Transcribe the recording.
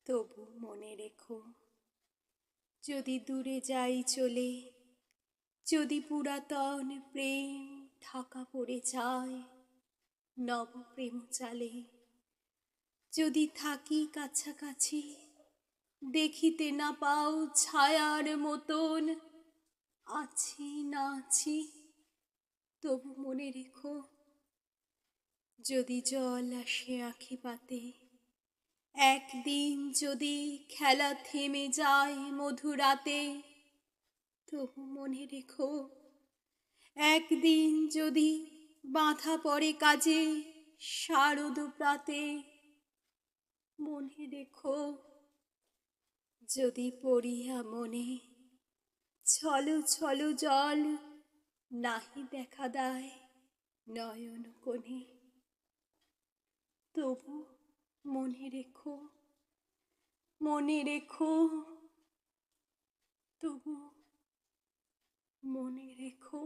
তবু মনে রেখো, যদি দূরে যাই চলে, যদি পুরাতন প্রেম ঢাকা পড়ে যায় নব প্রেম চালে, যদি থাকি কাছাকাছি দেখিতে না পাও ছায়ার মতন আছি না আছি, তবু মনে রেখো, যদি জল আসে আঁখি পাতে, একদিন যদি খেলা থেমে যায় মধুরাতে, তবু মনে রেখো, একদিন যদি বাঁধা পড়ে কাজে শারদ প্রাতে, মনে রেখো, যদি পড়িয়া মনে ছলো ছলো জল নাহি দেখা দেয় নয়ন কোণে, তবু মনে রেখো, মনে রেখো, তবু মনে রেখো।